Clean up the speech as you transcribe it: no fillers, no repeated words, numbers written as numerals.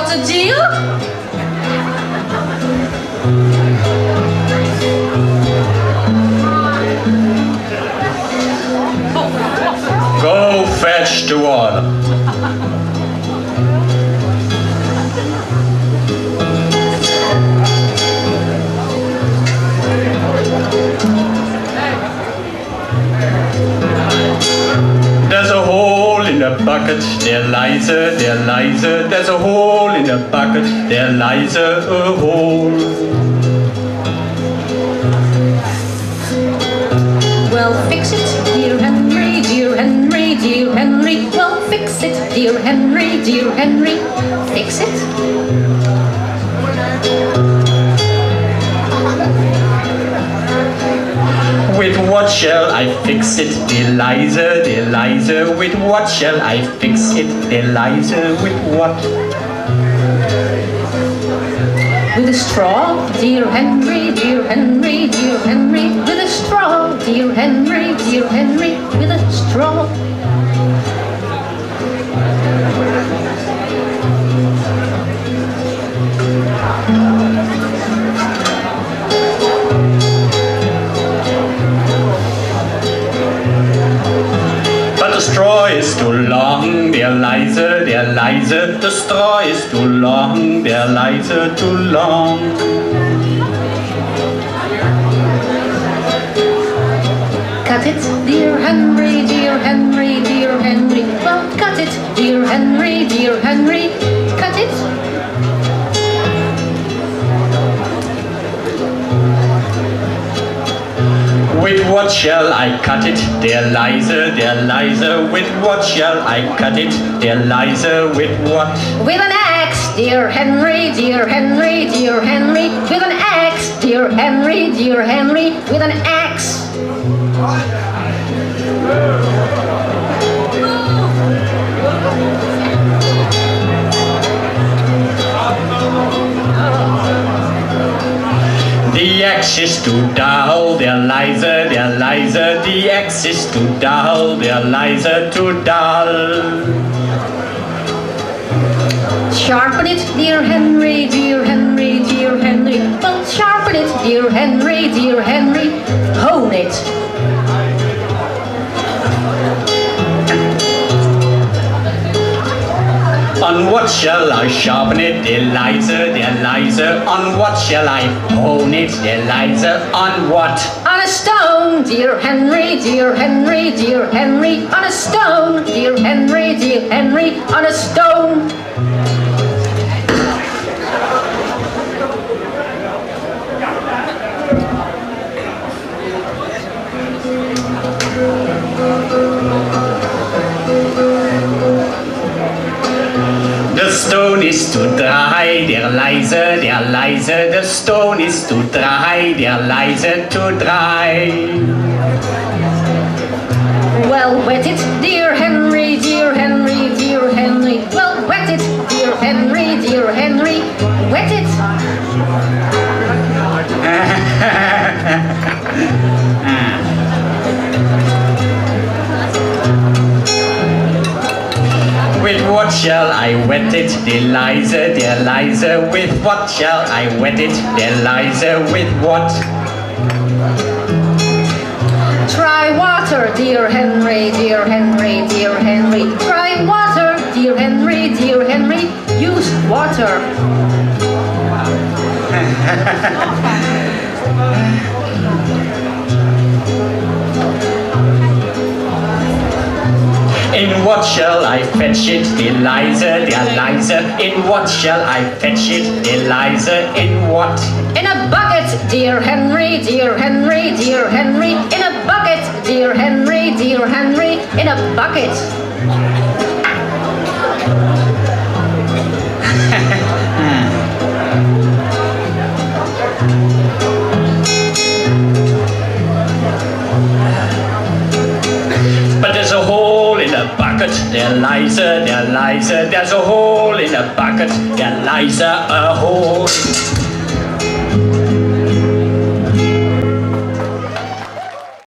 What's the deal? Go fetch the water. There's a hole in the bucket, there lies a, there's a hole in the bucket, there lies a hole. Well, fix it, dear Henry, dear Henry, dear Henry. Well, fix it, dear Henry, dear Henry. Fix it. With what shall I fix it, dear Liza, dear Liza? With what shall I fix it, dear Liza? With what? With a straw, dear Henry, dear Henry, dear Henry. With a straw, dear Henry, dear Henry. With a straw. But the straw is too long, dear Liza, dear Liza. The straw is too long, dear Liza, too long. Cut it, dear Henry, dear Henry, dear Henry. Well, cut it, dear Henry, dear Henry. Cut it. With what shall I cut it, dear Liza, dear Liza? With what shall I cut it, dear Liza? With what? With an axe, dear Henry, dear Henry, dear Henry. With an axe, dear Henry, dear Henry. With an axe. The axe is too dull, dear Liza, dear Liza. The axe is too dull, dear Liza, too dull. Sharpen it, dear Henry, dear Henry, dear Henry. Well, sharpen it, dear Henry, dear Henry. Hone it. On what shall I sharpen it, dear Liza, dear Liza? On what shall I hone it, dear Liza? On what? On a stone, dear Henry, dear Henry, dear Henry. On a stone, dear Henry, dear Henry. On a stone. The stone is too dry, dear Liza, dear Liza. The stone is too dry, dear Liza, too dry. Well, wet it, dear Henry, dear Henry, dear Henry. Well, wet it, dear Henry, dear Henry. Wet it. With what shall I wet it, dear Liza, dear Liza? With what shall I wet it, dear Liza? With what? Try water, dear Henry, dear Henry, dear Henry. Try water, dear Henry, dear Henry. Use water. In what shall I fetch it, dear Liza, dear Liza? In what shall I fetch it, dear Liza? In what? In a bucket, dear Henry, dear Henry, dear Henry. In a bucket, dear Henry, dear Henry. In a bucket. But there's a hole in the bucket, dear Liza, dear Liza. There's a hole in the bucket, dear Liza, a hole.